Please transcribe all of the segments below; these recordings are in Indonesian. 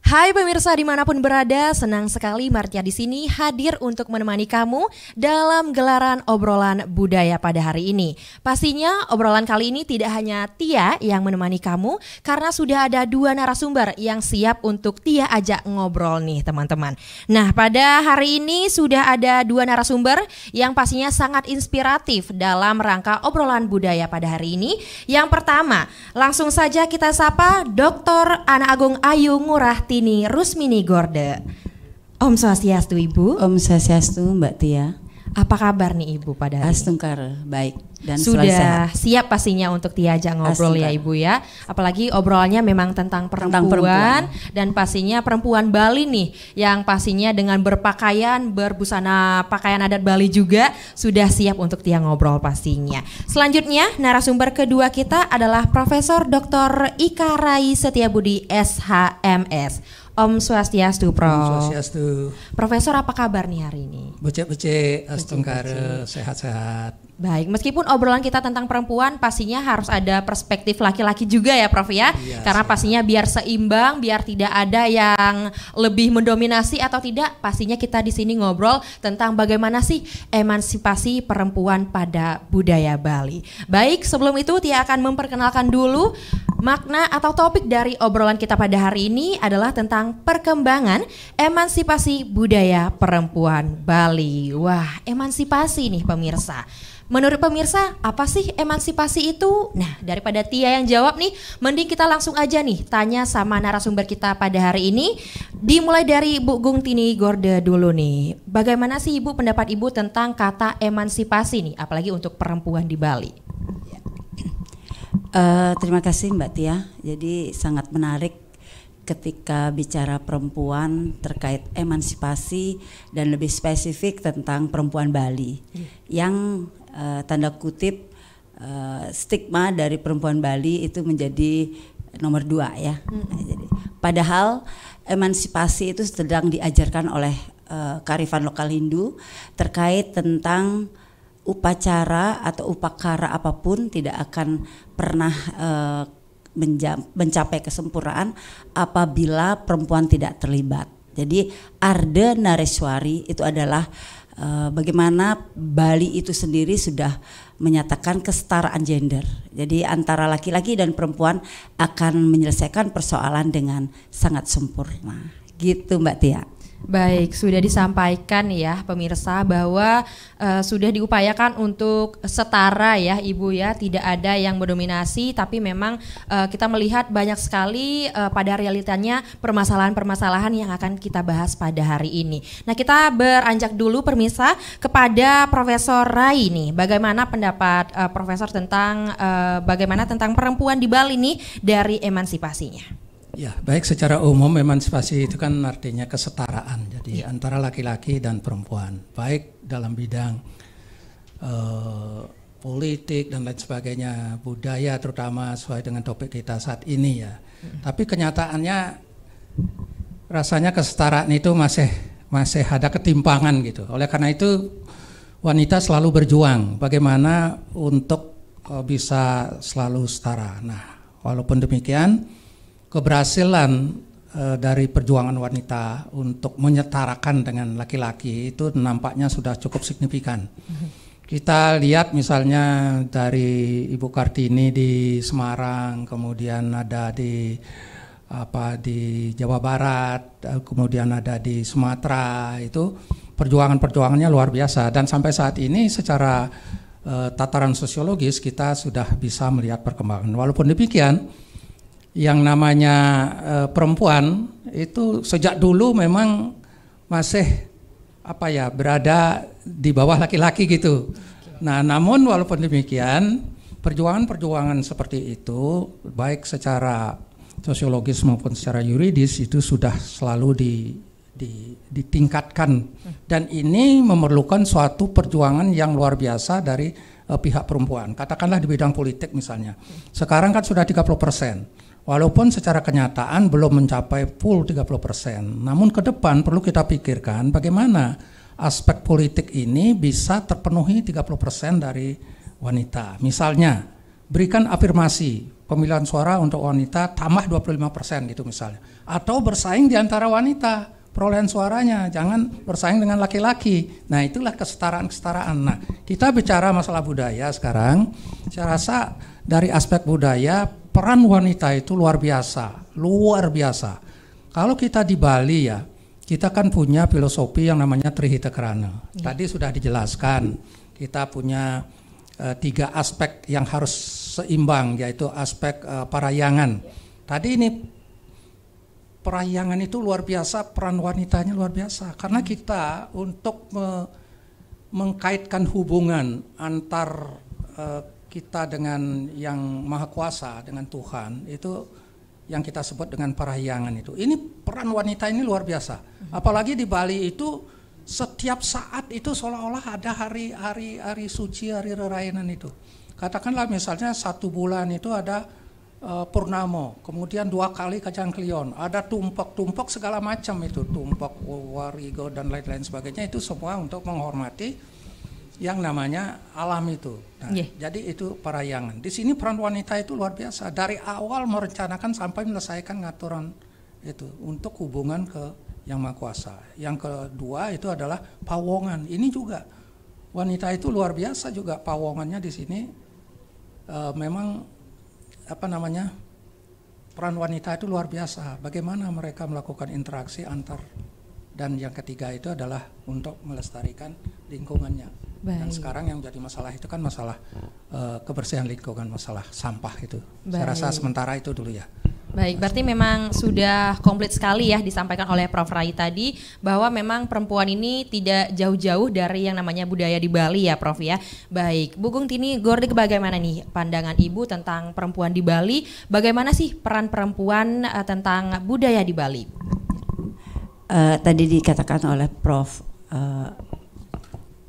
Hai pemirsa dimanapun berada, senang sekali Martia di sini hadir untuk menemani kamu dalam gelaran obrolan budaya pada hari ini. Pastinya obrolan kali ini tidak hanya Tia yang menemani kamu, karena sudah ada dua narasumber yang siap untuk Tia ajak ngobrol nih teman-teman. Nah, pada hari ini sudah ada dua narasumber yang pastinya sangat inspiratif dalam rangka obrolan budaya pada hari ini. Yang pertama, langsung saja kita sapa Dr. Ana Agung Ayu Ngurah Tini Rusmini Gorde. Om Swastiastu Ibu. Om Swastiastu Mbak Tia. Apa kabar nih Ibu pada hari ini? Astungkar, baik dan sudah siap pastinya untuk diajak ngobrol Astungkar. ya Ibu ya. Apalagi obrolannya memang tentang perempuan dan pastinya perempuan Bali nih, yang pastinya dengan berpakaian berbusana pakaian adat Bali juga sudah siap untuk Tia ngobrol pastinya. Selanjutnya narasumber kedua kita adalah Profesor Dr. Ika Rai Setiabudi SHMS. Om Swastiastu, Prof. Om Swastiastu. Profesor, apa kabar nih hari ini? Becek-becek, astungkara, sehat-sehat. Baik, meskipun obrolan kita tentang perempuan pastinya harus ada perspektif laki-laki juga ya Prof ya. Iya, karena pastinya biar seimbang, biar tidak ada yang lebih mendominasi atau tidak. Pastinya kita di sini ngobrol tentang bagaimana sih emansipasi perempuan pada budaya Bali. Baik, sebelum itu Tia akan memperkenalkan dulu makna atau topik dari obrolan kita pada hari ini adalah tentang perkembangan emansipasi budaya perempuan Bali. Wah, emansipasi nih pemirsa. Menurut pemirsa, apa sih emansipasi itu? Nah, daripada Tia yang jawab nih, mending kita langsung aja nih tanya sama narasumber kita pada hari ini. Dimulai dari Bu Gung Tini Gorde dulu nih. Bagaimana sih Ibu pendapat Ibu tentang kata emansipasi nih, apalagi untuk perempuan di Bali? Terima kasih Mbak Tia. Jadi sangat menarik ketika bicara perempuan terkait emansipasi dan lebih spesifik tentang perempuan Bali yang tanda kutip stigma dari perempuan Bali itu menjadi nomor 2 ya. Jadi, padahal emansipasi itu sedang diajarkan oleh kearifan lokal Hindu terkait tentang upacara atau upakara apapun tidak akan pernah mencapai kesempurnaan apabila perempuan tidak terlibat. Jadi Arda Nareswari itu adalah bagaimana Bali itu sendiri sudah menyatakan kesetaraan gender. Jadi antara laki-laki dan perempuan akan menyelesaikan persoalan dengan sangat sempurna. Gitu Mbak Tia. Baik, sudah disampaikan ya pemirsa bahwa sudah diupayakan untuk setara ya Ibu ya, tidak ada yang mendominasi, tapi memang kita melihat banyak sekali pada realitanya permasalahan-permasalahan yang akan kita bahas pada hari ini. Nah, kita beranjak dulu pemirsa kepada Profesor Rai nih. Bagaimana pendapat Profesor tentang bagaimana tentang perempuan di Bali nih dari emansipasinya? Ya, baik, secara umum emansipasi itu kan artinya kesetaraan. Jadi antara laki-laki dan perempuan, baik dalam bidang politik dan lain sebagainya, budaya terutama sesuai dengan topik kita saat ini ya. Tapi kenyataannya rasanya kesetaraan itu masih ada ketimpangan gitu. Oleh karena itu wanita selalu berjuang bagaimana untuk bisa selalu setara. Nah, walaupun demikian keberhasilan dari perjuangan wanita untuk menyetarakan dengan laki-laki itu nampaknya sudah cukup signifikan. Kita lihat misalnya dari Ibu Kartini di Semarang, kemudian ada di Jawa Barat, kemudian ada di Sumatera, itu perjuangannya luar biasa. Dan sampai saat ini secara tataran sosiologis kita sudah bisa melihat perkembangan. Walaupun demikian, yang namanya perempuan itu sejak dulu memang masih berada di bawah laki-laki gitu. Nah, namun walaupun demikian perjuangan seperti itu baik secara sosiologis maupun secara yuridis itu sudah selalu ditingkatkan, dan ini memerlukan suatu perjuangan yang luar biasa dari pihak perempuan. Katakanlah di bidang politik misalnya. Sekarang kan sudah 30%. Walaupun secara kenyataan belum mencapai full 30%, namun ke depan perlu kita pikirkan bagaimana aspek politik ini bisa terpenuhi 30% dari wanita. Misalnya berikan afirmasi pemilihan suara untuk wanita tambah 25% gitu misalnya. Atau bersaing di antara wanita perolehan suaranya, jangan bersaing dengan laki-laki. Nah, itulah kesetaraan-kesetaraan. Nah, kita bicara masalah budaya sekarang, saya rasa dari aspek budaya peran wanita itu luar biasa, luar biasa. Kalau kita di Bali ya, kita kan punya filosofi yang namanya Trihita Karana. Tadi sudah dijelaskan, kita punya 3 aspek yang harus seimbang, yaitu aspek parayangan. Tadi ini parayangan itu luar biasa, peran wanitanya luar biasa. Karena kita untuk mengkaitkan hubungan antar kita dengan yang Maha Kuasa, dengan Tuhan, itu yang kita sebut dengan parahyangan itu. Ini peran wanita ini luar biasa. Apalagi di Bali itu setiap saat itu seolah-olah ada hari suci, hari rerayanan itu. Katakanlah misalnya 1 bulan itu ada purnamo, kemudian 2 kali kacang klion, ada tumpek segala macam itu, tumpek warigo dan lain-lain sebagainya, itu semua untuk menghormati yang namanya alam itu. Nah, jadi itu parahyangan. Di sini peran wanita itu luar biasa. Dari awal merencanakan sampai menyelesaikan ngaturan itu untuk hubungan ke Yang Maha Kuasa. Yang kedua itu adalah pawongan. Ini juga wanita itu luar biasa juga pawongannya di sini. Memang peran wanita itu luar biasa. Bagaimana mereka melakukan interaksi antar, dan yang ketiga itu adalah untuk melestarikan lingkungannya. Baik. Dan sekarang yang jadi masalah itu kan masalah kebersihan lingkungan, masalah sampah itu. Baik. Saya rasa sementara itu dulu ya. Baik, berarti memang sudah komplit sekali ya disampaikan oleh Prof. Rai tadi, bahwa memang perempuan ini tidak jauh-jauh dari yang namanya budaya di Bali ya Prof ya. Baik, Bu Gung Tini Gordik, bagaimana nih pandangan Ibu tentang perempuan di Bali? Bagaimana sih peran perempuan tentang budaya di Bali? Tadi dikatakan oleh Prof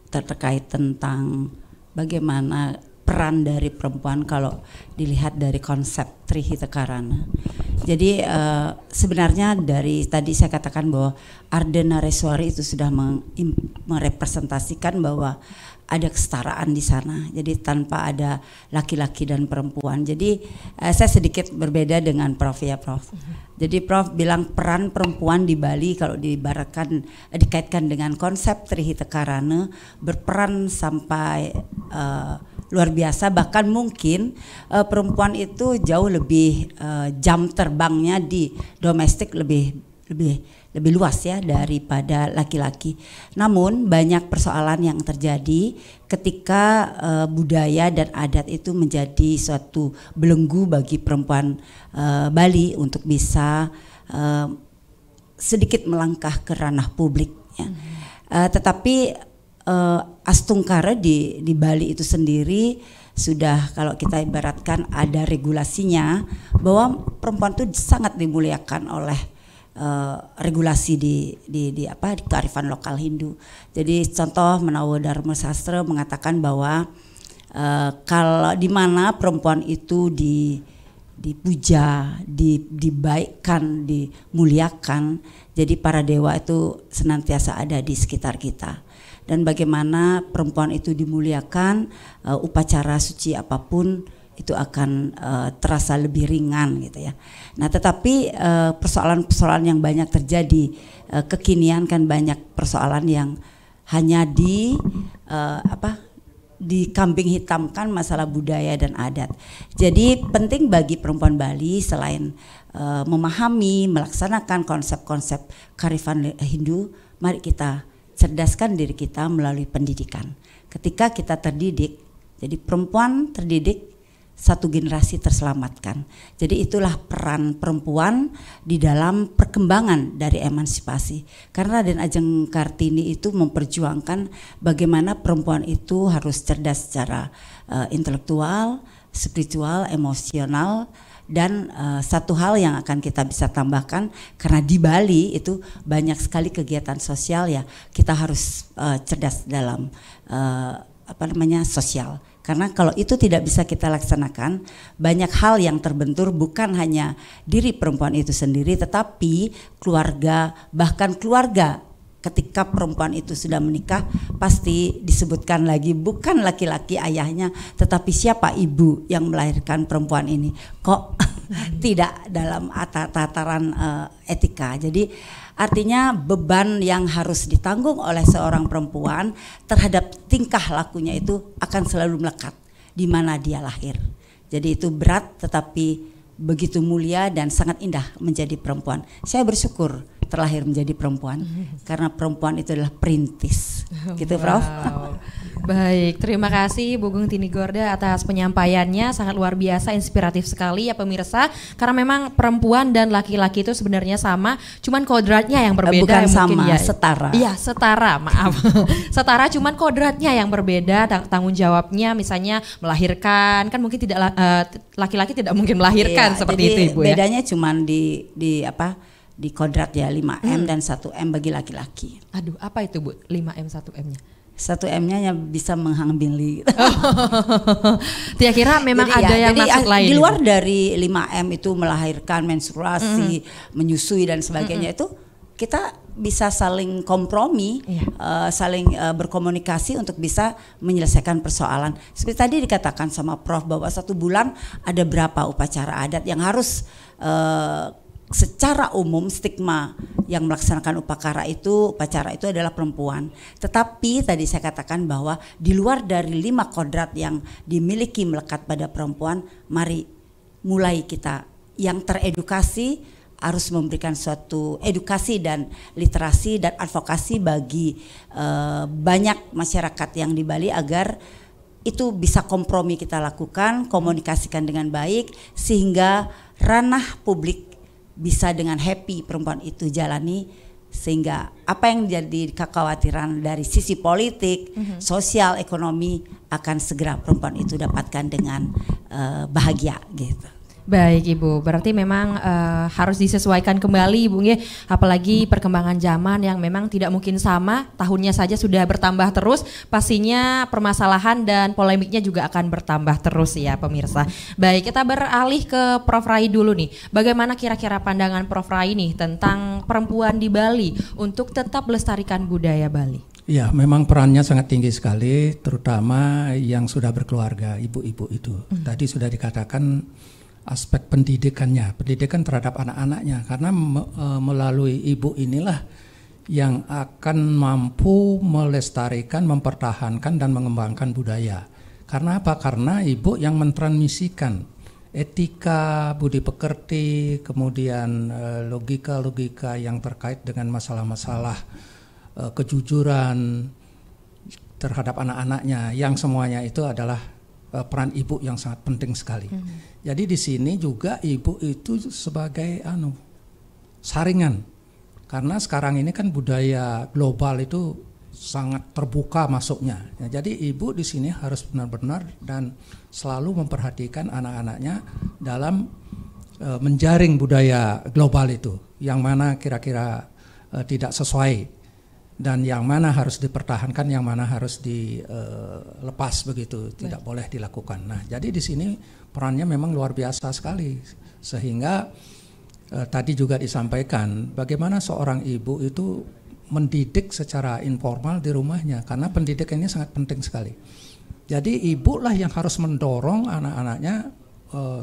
terkait tentang bagaimana peran dari perempuan kalau dilihat dari konsep Trihita Karana. Jadi sebenarnya dari tadi saya katakan bahwa Ardanareswari itu sudah merepresentasikan bahwa ada kesetaraan di sana. Jadi tanpa ada laki-laki dan perempuan. Jadi saya sedikit berbeda dengan Prof ya Prof. Jadi Prof bilang peran perempuan di Bali kalau dikaitkan dengan konsep Trihita Karana berperan sampai luar biasa, bahkan mungkin perempuan itu jauh lebih jam terbangnya di domestik lebih luas ya daripada laki-laki. Namun banyak persoalan yang terjadi ketika budaya dan adat itu menjadi suatu belenggu bagi perempuan Bali untuk bisa sedikit melangkah ke ranah publik ya. Tetapi Astungkara di Bali itu sendiri sudah, kalau kita ibaratkan ada regulasinya, bahwa perempuan itu sangat dimuliakan oleh regulasi di kearifan lokal Hindu. Jadi contoh Menawa Dharma Sastra mengatakan bahwa kalau di mana perempuan itu dipuja, dibaikkan, dimuliakan, jadi para dewa itu senantiasa ada di sekitar kita. Dan bagaimana perempuan itu dimuliakan, upacara suci apapun itu akan terasa lebih ringan gitu ya. Nah, tetapi persoalan-persoalan yang banyak terjadi kekinian kan, banyak persoalan yang hanya dikambing hitamkan masalah budaya dan adat. Jadi penting bagi perempuan Bali selain memahami, melaksanakan konsep-konsep kearifan Hindu, mari kita cerdaskan diri kita melalui pendidikan. Ketika kita terdidik, jadi perempuan terdidik, satu generasi terselamatkan. Jadi itulah peran perempuan di dalam perkembangan dari emansipasi. Karena Raden Ajeng Kartini itu memperjuangkan bagaimana perempuan itu harus cerdas secara intelektual, spiritual, emosional. Dan satu hal yang akan kita bisa tambahkan, karena di Bali itu banyak sekali kegiatan sosial ya, kita harus cerdas dalam sosial. Karena kalau itu tidak bisa kita laksanakan, banyak hal yang terbentur bukan hanya diri perempuan itu sendiri, tetapi keluarga, bahkan keluarga ketika perempuan itu sudah menikah pasti disebutkan lagi bukan laki-laki ayahnya, tetapi siapa ibu yang melahirkan perempuan ini. Kok tidak dalam tataran etika. Jadi artinya beban yang harus ditanggung oleh seorang perempuan terhadap tingkah lakunya itu akan selalu melekat di mana dia lahir. Jadi itu berat tetapi begitu mulia dan sangat indah menjadi perempuan. Saya bersyukur terlahir menjadi perempuan karena perempuan itu adalah perintis. Gitu, Prof. Baik, terima kasih Bu Gung Tini Gorda atas penyampaiannya, sangat luar biasa, inspiratif sekali ya pemirsa. Karena memang perempuan dan laki-laki itu sebenarnya sama, cuman kodratnya yang berbeda. Bukan yang sama, ya, setara. Iya, setara, maaf. Setara, cuman kodratnya yang berbeda, tanggung jawabnya misalnya melahirkan, kan mungkin tidak laki-laki tidak mungkin melahirkan seperti itu Ibu ya. Bedanya cuman di kodrat ya 5M dan 1M bagi laki-laki. Aduh, apa itu Bu 5M 1M-nya? 1M-nya bisa menghambili. Dia kira memang jadi ada yang maksud lain. Di luar dari 5M itu melahirkan, menstruasi, menyusui dan sebagainya itu kita bisa saling kompromi, saling berkomunikasi untuk bisa menyelesaikan persoalan. Seperti tadi dikatakan sama Prof bahwa 1 bulan ada berapa upacara adat yang harus secara umum stigma yang melaksanakan upacara itu adalah perempuan. Tetapi tadi saya katakan bahwa di luar dari 5 kodrat yang dimiliki melekat pada perempuan, mari mulai kita yang teredukasi harus memberikan suatu edukasi dan literasi dan advokasi bagi banyak masyarakat yang di Bali agar itu bisa kompromi kita lakukan, komunikasikan dengan baik sehingga ranah publik bisa dengan happy perempuan itu jalani, sehingga apa yang jadi kekhawatiran dari sisi politik, sosial, ekonomi akan segera perempuan itu dapatkan dengan bahagia gitu. Baik Ibu, berarti memang harus disesuaikan kembali Ibu ya, apalagi perkembangan zaman yang memang tidak mungkin sama, tahunnya saja sudah bertambah terus, pastinya permasalahan dan polemiknya juga akan bertambah terus ya pemirsa. Baik, kita beralih ke Prof Rai dulu nih, bagaimana kira-kira pandangan Prof Rai nih tentang perempuan di Bali untuk tetap melestarikan budaya Bali? Ya, memang perannya sangat tinggi sekali, terutama yang sudah berkeluarga, ibu-ibu itu. Tadi sudah dikatakan aspek pendidikan terhadap anak-anaknya, karena melalui ibu inilah yang akan mampu melestarikan, mempertahankan dan mengembangkan budaya. Karena apa? Karena ibu yang mentransmisikan etika, budi pekerti, kemudian logika-logika yang terkait dengan masalah-masalah kejujuran terhadap anak-anaknya, yang semuanya itu adalah peran ibu yang sangat penting sekali. Jadi di sini juga ibu itu sebagai saringan, karena sekarang ini kan budaya global itu sangat terbuka masuknya. Ya, jadi ibu di sini harus benar-benar dan selalu memperhatikan anak-anaknya dalam menjaring budaya global itu, yang mana kira-kira tidak sesuai dan yang mana harus dipertahankan, yang mana harus dilepas begitu, tidak boleh dilakukan. Nah, jadi di sini perannya memang luar biasa sekali, sehingga tadi juga disampaikan bagaimana seorang ibu itu mendidik secara informal di rumahnya, karena pendidikan ini sangat penting sekali. Jadi ibu lah yang harus mendorong anak-anaknya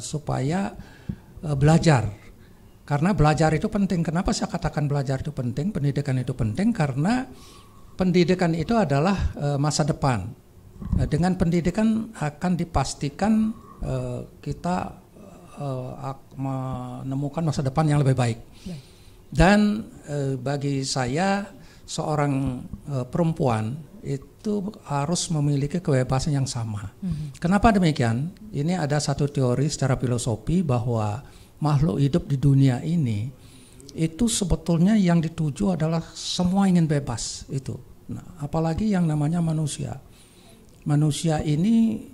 supaya belajar. Karena belajar itu penting. Kenapa saya katakan belajar itu penting, pendidikan itu penting? Karena pendidikan itu adalah masa depan. Dengan pendidikan akan dipastikan kita menemukan masa depan yang lebih baik. Dan bagi saya seorang perempuan itu harus memiliki kebebasan yang sama. Kenapa demikian? Ini ada satu teori secara filosofi bahwa makhluk hidup di dunia ini itu sebetulnya yang dituju adalah semua ingin bebas itu. Nah, apalagi yang namanya manusia. Manusia ini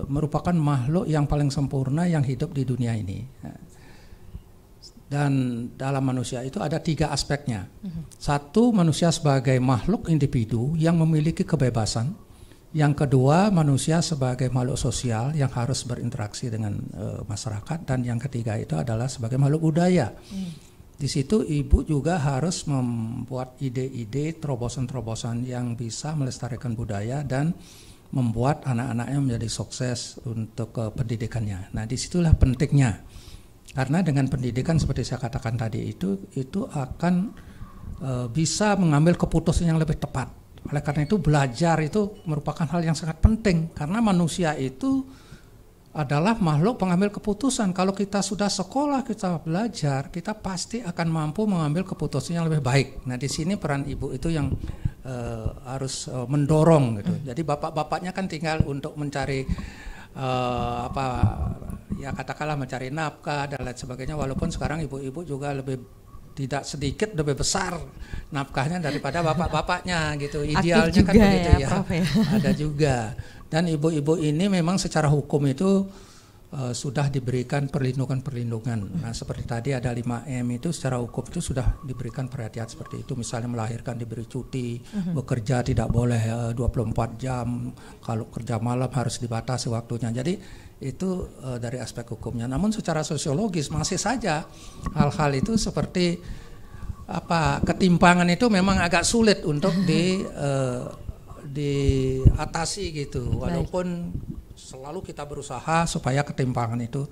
merupakan makhluk yang paling sempurna yang hidup di dunia ini. Dan dalam manusia itu ada 3 aspeknya. Satu, manusia sebagai makhluk individu yang memiliki kebebasan. Yang kedua, manusia sebagai makhluk sosial yang harus berinteraksi dengan masyarakat. Dan yang ketiga itu adalah sebagai makhluk budaya. di situ ibu juga harus membuat ide-ide terobosan-terobosan yang bisa melestarikan budaya dan membuat anak-anaknya menjadi sukses untuk pendidikannya. Nah, disitulah pentingnya. Karena dengan pendidikan seperti saya katakan tadi itu akan bisa mengambil keputusan yang lebih tepat. Oleh karena itu belajar itu merupakan hal yang sangat penting karena manusia itu adalah makhluk pengambil keputusan. Kalau kita sudah sekolah, kita belajar, kita pasti akan mampu mengambil keputusan yang lebih baik. Nah, di sini peran ibu itu yang harus mendorong gitu. Jadi bapak-bapaknya kan tinggal untuk mencari katakanlah mencari nafkah dan lain sebagainya. Walaupun sekarang ibu-ibu juga tidak sedikit lebih besar nafkahnya daripada bapak-bapaknya gitu. Idealnya kan begitu ya. Ada juga. Dan ibu-ibu ini memang secara hukum itu sudah diberikan perlindungan. Nah, seperti tadi ada 5M itu secara hukum itu sudah diberikan perhatian seperti itu. Misalnya melahirkan diberi cuti, bekerja tidak boleh 24 jam, kalau kerja malam harus dibatasi waktunya. Jadi itu dari aspek hukumnya. Namun secara sosiologis masih saja hal-hal itu seperti ketimpangan itu memang agak sulit untuk diatasi gitu. Walaupun selalu kita berusaha supaya ketimpangan itu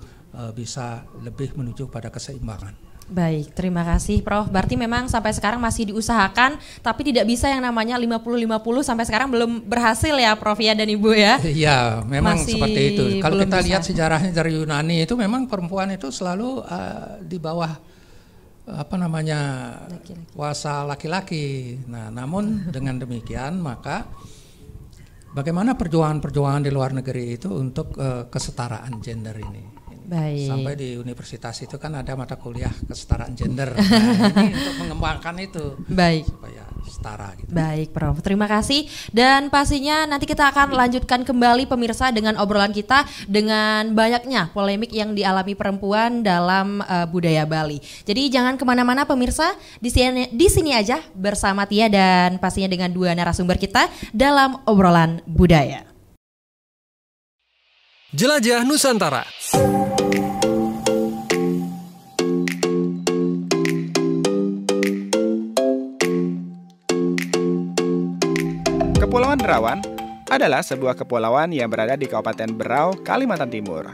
bisa lebih menuju pada keseimbangan. Baik, terima kasih Prof. Berarti memang sampai sekarang masih diusahakan, tapi tidak bisa yang namanya 50-50 sampai sekarang belum berhasil ya Prof ya dan Ibu ya? Iya, memang masih seperti itu. Kalau kita lihat sejarahnya dari Yunani itu memang perempuan itu selalu di bawah kuasa laki-laki. Nah, namun dengan demikian maka bagaimana perjuangan-perjuangan di luar negeri itu untuk kesetaraan gender ini. Baik. Sampai di universitas itu kan ada mata kuliah kesetaraan gender. Nah, ini untuk mengembangkan itu. Baik. Supaya setara gitu. Baik Prof, terima kasih. Dan pastinya nanti kita akan lanjutkan kembali pemirsa dengan obrolan kita dengan banyaknya polemik yang dialami perempuan dalam budaya Bali. Jadi jangan kemana-mana pemirsa, di sini aja bersama Tia dan pastinya dengan dua narasumber kita dalam obrolan budaya. Jelajah Nusantara. Kepulauan Derawan adalah sebuah kepulauan yang berada di Kabupaten Berau, Kalimantan Timur.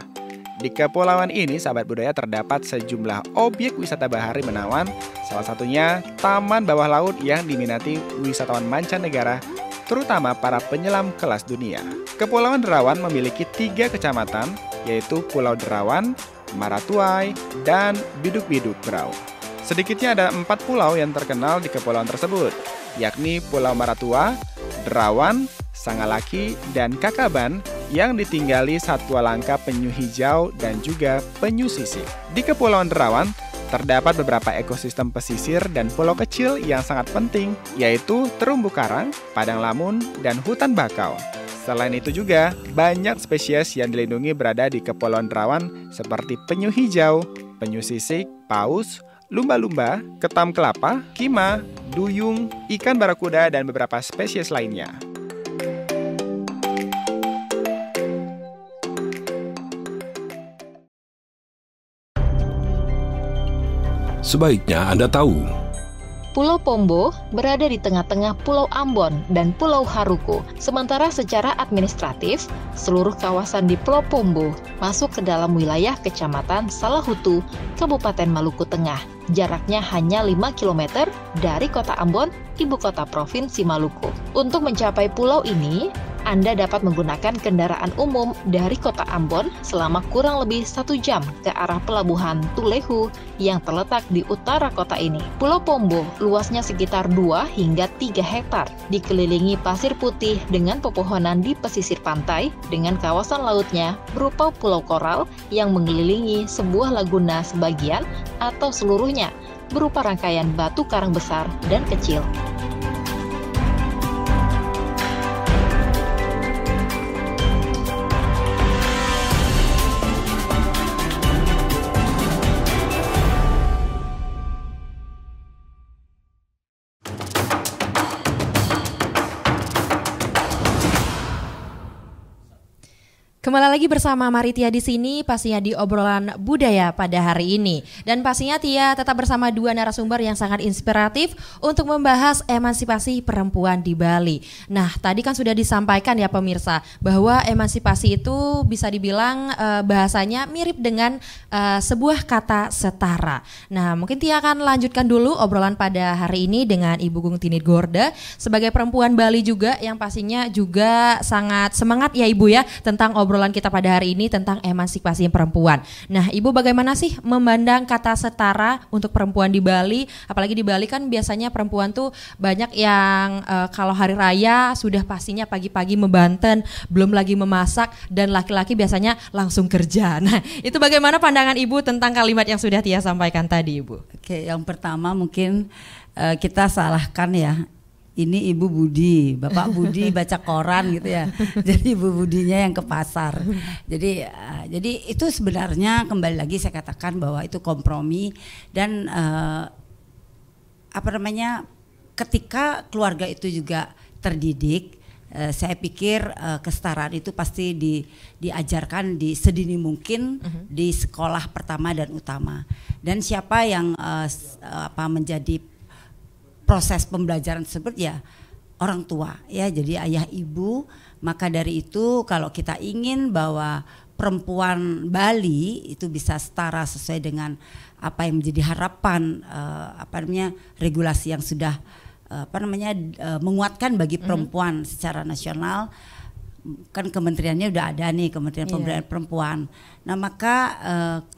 Di kepulauan ini, sahabat budaya, terdapat sejumlah objek wisata bahari menawan, salah satunya Taman Bawah Laut yang diminati wisatawan mancanegara, terutama para penyelam kelas dunia. Kepulauan Derawan memiliki 3 kecamatan, yaitu Pulau Derawan, Maratuai, dan Biduk-Biduk Berau. Sedikitnya ada 4 pulau yang terkenal di kepulauan tersebut, yakni Pulau Maratua, Derawan, Sangalaki, dan Kakaban yang ditinggali satwa langka penyu hijau dan juga penyu sisik. Di Kepulauan Derawan terdapat beberapa ekosistem pesisir dan pulau kecil yang sangat penting, yaitu terumbu karang, padang lamun, dan hutan bakau. Selain itu juga, banyak spesies yang dilindungi berada di Kepulauan Derawan seperti penyu hijau, penyu sisik, paus, lumba-lumba, ketam kelapa, kima, duyung, ikan barakuda, dan beberapa spesies lainnya. Sebaiknya Anda tahu, Pulau Pombo berada di tengah-tengah Pulau Ambon dan Pulau Haruko. Sementara secara administratif, seluruh kawasan di Pulau Pombo masuk ke dalam wilayah Kecamatan Salahutu, Kabupaten Maluku Tengah. Jaraknya hanya 5 km dari Kota Ambon, ibu kota Provinsi Maluku. Untuk mencapai pulau ini, Anda dapat menggunakan kendaraan umum dari Kota Ambon selama kurang lebih 1 jam ke arah pelabuhan Tulehu yang terletak di utara kota ini. Pulau Pombo luasnya sekitar 2 hingga 3 hektar, dikelilingi pasir putih dengan pepohonan di pesisir pantai dengan kawasan lautnya berupa pulau koral yang mengelilingi sebuah laguna sebagian atau seluruhnya berupa rangkaian batu karang besar dan kecil. Kembali lagi bersama Maritia di sini, pastinya di obrolan budaya pada hari ini. Dan pastinya Tia tetap bersama dua narasumber yang sangat inspiratif untuk membahas emansipasi perempuan di Bali. Nah, tadi kan sudah disampaikan ya pemirsa, bahwa emansipasi itu bisa dibilang bahasanya mirip dengan sebuah kata setara. Nah, mungkin Tia akan lanjutkan dulu obrolan pada hari ini dengan Ibu Gung Tinit Gorda sebagai perempuan Bali juga yang pastinya juga sangat semangat ya Ibu ya tentang obrolan kita pada hari ini tentang emansipasi perempuan. Nah, Ibu bagaimana sih memandang kata setara untuk perempuan di Bali? Apalagi di Bali kan biasanya perempuan tuh banyak yang kalau hari raya sudah pastinya pagi-pagi membanten, belum lagi memasak, dan laki-laki biasanya langsung kerja. Nah, itu bagaimana pandangan Ibu tentang kalimat yang sudah Tia sampaikan tadi, Ibu? Oke, yang pertama mungkin kita salahkan ya. Ini Ibu Budi, Bapak Budi baca koran gitu ya. Jadi Ibu Budinya yang ke pasar. Jadi itu sebenarnya kembali lagi saya katakan bahwa itu kompromi dan ketika keluarga itu juga terdidik, saya pikir kesetaraan itu pasti diajarkan di sedini mungkin di sekolah pertama dan utama. Dan siapa yang menjadi proses pembelajaran tersebut ya orang tua ya, jadi ayah ibu. Maka dari itu kalau kita ingin bahwa perempuan Bali itu bisa setara sesuai dengan apa yang menjadi harapan regulasi yang sudah menguatkan bagi perempuan secara nasional, kan kementeriannya udah ada nih, Kementerian Pemberdayaan Perempuan. Nah, maka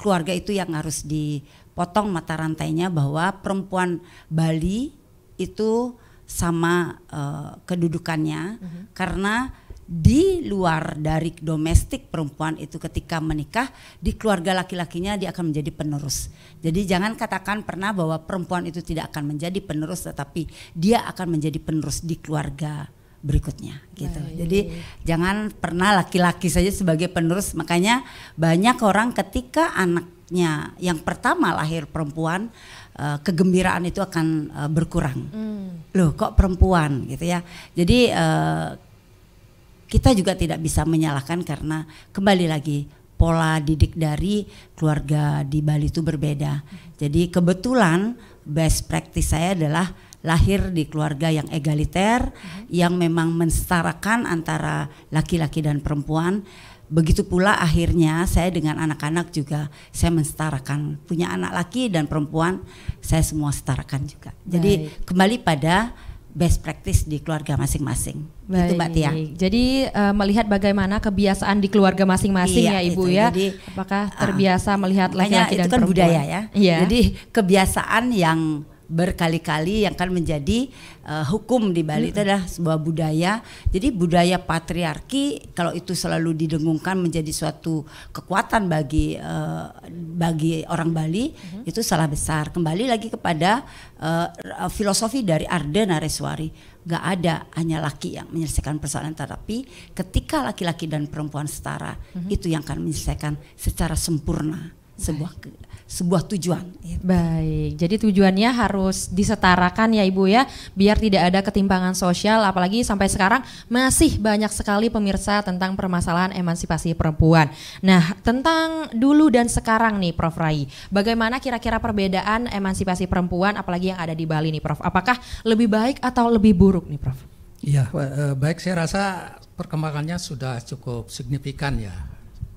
keluarga itu yang harus dipotong mata rantainya bahwa perempuan Bali itu sama kedudukannya, karena di luar dari domestik perempuan itu ketika menikah di keluarga laki-lakinya dia akan menjadi penerus. Jadi jangan katakan pernah bahwa perempuan itu tidak akan menjadi penerus, tetapi dia akan menjadi penerus di keluarga berikutnya gitu. Jadi jangan pernah laki-laki saja sebagai penerus. Makanya banyak orang ketika anaknya yang pertama lahir perempuan, kegembiraan itu akan berkurang. Loh kok perempuan gitu ya. Jadi kita juga tidak bisa menyalahkan karena kembali lagi pola didik dari keluarga di Bali itu berbeda. Jadi kebetulan best practice saya adalah lahir di keluarga yang egaliter, yang memang mensetarakan antara laki-laki dan perempuan. Begitu pula akhirnya saya dengan anak-anak juga saya mensetarakan, punya anak laki dan perempuan saya semua setarakan juga. Jadi kembali pada best practice di keluarga masing-masing. Itu Mbak Tia. Jadi melihat bagaimana kebiasaan di keluarga masing-masing ya Ibu ya. Jadi, apakah terbiasa melihat laki-laki dan perempuan? Itu kan budaya ya. Jadi kebiasaan yang berkali-kali yang kan menjadi hukum di Bali itu adalah sebuah budaya. Jadi budaya patriarki kalau itu selalu didengungkan menjadi suatu kekuatan bagi orang Bali, itu salah besar. Kembali lagi kepada filosofi dari Arda Nareswari, nggak ada hanya laki yang menyelesaikan persoalan, tetapi ketika laki-laki dan perempuan setara, itu yang akan menyelesaikan secara sempurna sebuah tujuan. Baik, jadi tujuannya harus disetarakan ya Ibu ya, biar tidak ada ketimpangan sosial, apalagi sampai sekarang masih banyak sekali pemirsa tentang permasalahan emansipasi perempuan. Nah, tentang dulu dan sekarang nih Prof. Rai, bagaimana kira-kira perbedaan emansipasi perempuan apalagi yang ada di Bali nih Prof? Apakah lebih baik atau lebih buruk nih Prof? Iya, baik, saya rasa perkembangannya sudah cukup signifikan ya.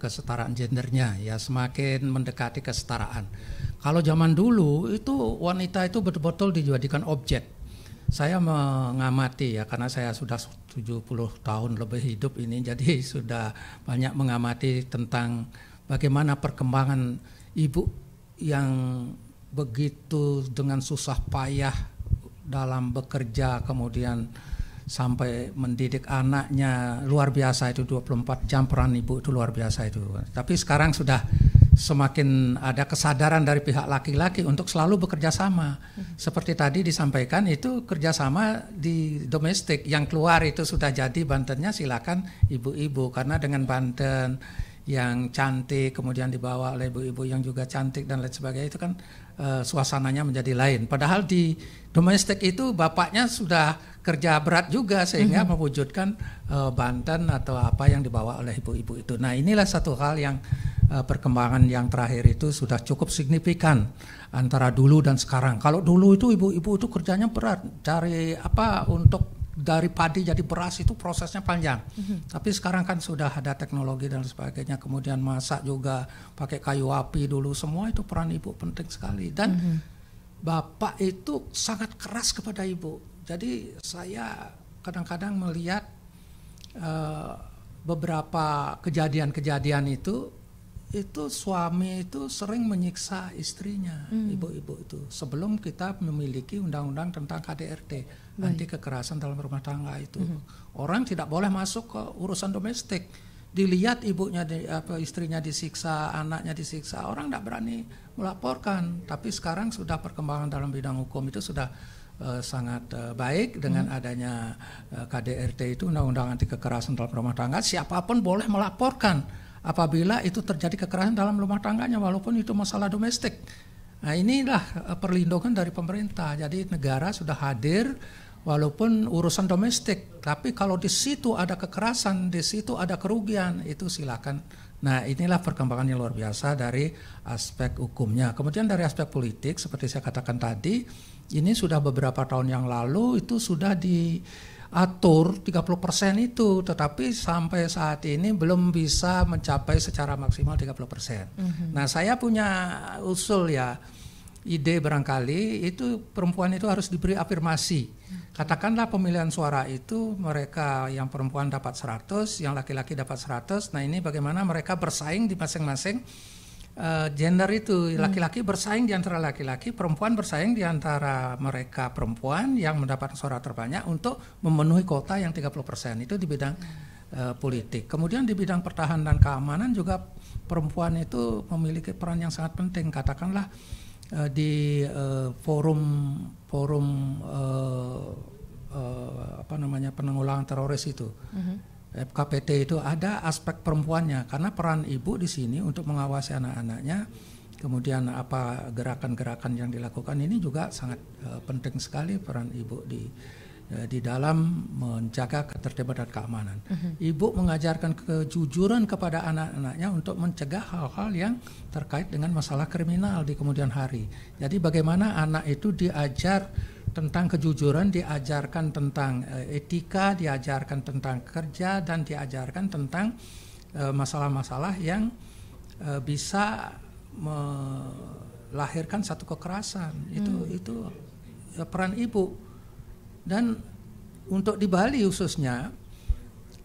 Kesetaraan gendernya ya semakin mendekati kesetaraan. Kalau zaman dulu itu wanita itu betul-betul dijadikan objek. Saya mengamati ya, karena saya sudah 70 tahun lebih hidup ini, jadi sudah banyak mengamati tentang bagaimana perkembangan ibu yang begitu dengan susah payah dalam bekerja, kemudian sampai mendidik anaknya, luar biasa itu, 24 jam peran ibu itu luar biasa itu. Tapi sekarang sudah semakin ada kesadaran dari pihak laki-laki untuk selalu bekerja sama. Seperti tadi disampaikan itu kerjasama di domestik, yang keluar itu sudah jadi bantennya silakan ibu-ibu, karena dengan banten yang cantik kemudian dibawa oleh ibu-ibu yang juga cantik dan lain sebagainya, itu kan suasananya menjadi lain. Padahal di domestik itu bapaknya sudah kerja berat juga sehingga mewujudkan Banten atau apa yang dibawa oleh ibu-ibu itu. Nah, inilah satu hal yang perkembangan yang terakhir itu sudah cukup signifikan antara dulu dan sekarang. Kalau dulu itu ibu-ibu itu kerjanya berat, cari apa untuk dari padi jadi beras itu prosesnya panjang. Tapi sekarang kan sudah ada teknologi dan sebagainya, kemudian masak juga pakai kayu api dulu, semua itu peran ibu penting sekali. Dan bapak itu sangat keras kepada ibu. Jadi saya kadang-kadang melihat beberapa kejadian-kejadian itu suami itu sering menyiksa istrinya, ibu-ibu itu, sebelum kita memiliki undang-undang tentang KDRT, anti kekerasan dalam rumah tangga itu. Orang tidak boleh masuk ke urusan domestik. Dilihat ibunya, istrinya disiksa, anaknya disiksa, orang tidak berani melaporkan. Tapi sekarang sudah perkembangan dalam bidang hukum itu sudah sangat baik dengan adanya KDRT itu, undang-undang anti kekerasan dalam rumah tangga. Siapapun boleh melaporkan apabila itu terjadi kekerasan dalam rumah tangganya, walaupun itu masalah domestik. Nah, inilah perlindungan dari pemerintah. Jadi negara sudah hadir walaupun urusan domestik, tapi kalau di situ ada kekerasan, di situ ada kerugian, itu silakan. Nah, inilah perkembangan yang luar biasa dari aspek hukumnya. Kemudian dari aspek politik, seperti saya katakan tadi, ini sudah beberapa tahun yang lalu itu sudah diatur 30% itu, tetapi sampai saat ini belum bisa mencapai secara maksimal 30%. Nah, saya punya usul ya, ide barangkali itu perempuan itu harus diberi afirmasi. Katakanlah pemilihan suara itu mereka yang perempuan dapat 100, yang laki-laki dapat 100. Nah, ini bagaimana mereka bersaing di masing-masing gender itu. Laki-laki bersaing di antara laki-laki, perempuan bersaing di antara mereka perempuan yang mendapat suara terbanyak untuk memenuhi kota yang 30%. Itu di bidang politik. Kemudian di bidang pertahanan dan keamanan juga perempuan itu memiliki peran yang sangat penting. Katakanlah di forum penanggulangan teroris itu, FKPT itu ada aspek perempuannya, karena peran ibu di sini untuk mengawasi anak-anaknya, kemudian apa gerakan-gerakan yang dilakukan ini juga sangat penting sekali peran ibu di dalam menjaga ketertiban dan keamanan. Ibu mengajarkan kejujuran kepada anak-anaknya untuk mencegah hal-hal yang terkait dengan masalah kriminal di kemudian hari. Jadi bagaimana anak itu diajar tentang kejujuran, diajarkan tentang etika, diajarkan tentang kerja, dan diajarkan tentang masalah-masalah yang bisa melahirkan satu kekerasan. Itu peran ibu. Dan untuk di Bali khususnya,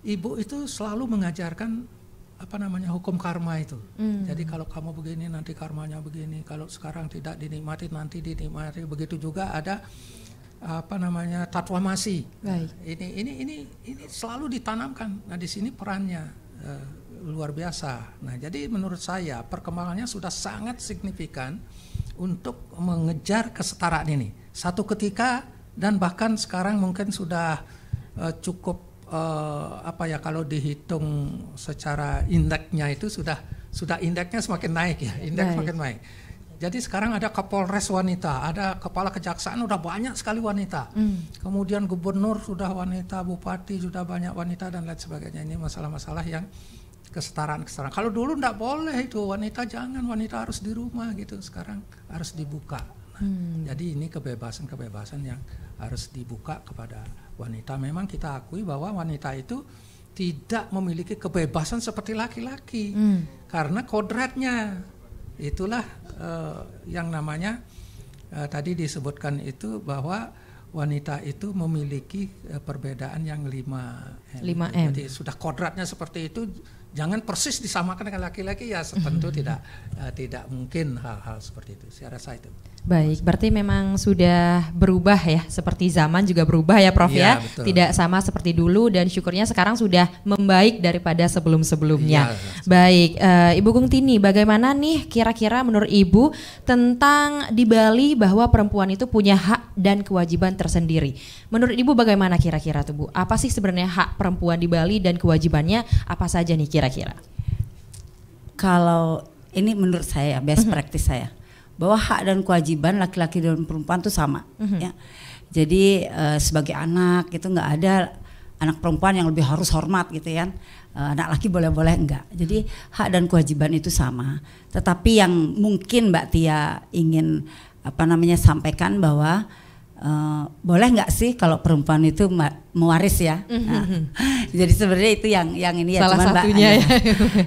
ibu itu selalu mengajarkan hukum karma itu. Jadi kalau kamu begini nanti karmanya begini, kalau sekarang tidak dinikmati nanti dinikmati. Begitu juga ada tatwamasi. Ini selalu ditanamkan. Nah, di sini perannya luar biasa. Nah, jadi menurut saya perkembangannya sudah sangat signifikan untuk mengejar kesetaraan ini. Satu ketika, dan bahkan sekarang mungkin sudah cukup kalau dihitung secara indeksnya itu sudah indeksnya semakin naik ya, semakin naik. Jadi sekarang ada Kapolres wanita, ada kepala kejaksaan udah banyak sekali wanita. Kemudian gubernur sudah wanita, bupati sudah banyak wanita dan lain sebagainya. Ini masalah-masalah yang kesetaraan. Kalau dulu enggak boleh itu, wanita harus di rumah gitu. Sekarang harus dibuka. Jadi ini kebebasan yang harus dibuka kepada wanita. Memang kita akui bahwa wanita itu tidak memiliki kebebasan seperti laki-laki karena kodratnya. Itulah yang namanya tadi disebutkan itu, bahwa wanita itu memiliki perbedaan yang 5M. Jadi sudah kodratnya seperti itu. Jangan persis disamakan dengan laki-laki, ya tentu tidak mungkin hal-hal seperti itu. Saya rasa itu. Baik, berarti memang sudah berubah ya, seperti zaman juga berubah ya Prof ya. Betul. Tidak sama seperti dulu, dan syukurnya sekarang sudah membaik daripada sebelum-sebelumnya. Baik, Ibu Gungtini, bagaimana nih kira-kira menurut Ibu tentang di Bali bahwa perempuan itu punya hak dan kewajiban tersendiri. Menurut Ibu bagaimana kira-kira tuh Bu? Apa sih sebenarnya hak perempuan di Bali dan kewajibannya apa saja nih kira-kira? kalau ini menurut saya best practice saya, bahwa hak dan kewajiban laki-laki dan perempuan itu sama, ya. Jadi sebagai anak itu nggak ada anak perempuan yang lebih harus hormat gitu kan, anak laki boleh-boleh enggak. Jadi hak dan kewajiban itu sama. Tetapi yang mungkin Mbak Tia ingin sampaikan bahwa boleh nggak sih kalau perempuan itu mewaris ya? Nah, jadi sebenarnya itu yang ini ya, salah cuman satunya Mbak, ya.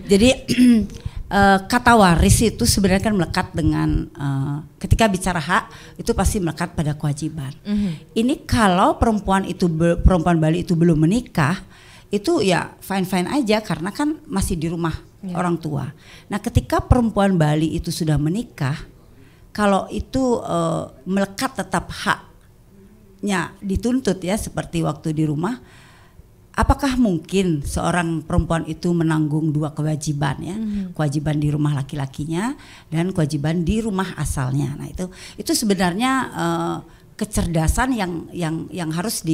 Jadi kata waris itu sebenarnya kan melekat dengan ketika bicara hak itu pasti melekat pada kewajiban. Ini kalau perempuan Bali itu belum menikah, itu ya fine aja karena kan masih di rumah orang tua. Nah, ketika perempuan Bali itu sudah menikah, kalau itu melekat tetap haknya dituntut ya seperti waktu di rumah. Apakah mungkin seorang perempuan itu menanggung dua kewajiban ya, kewajiban di rumah laki-lakinya dan kewajiban di rumah asalnya. Nah itu sebenarnya kecerdasan yang harus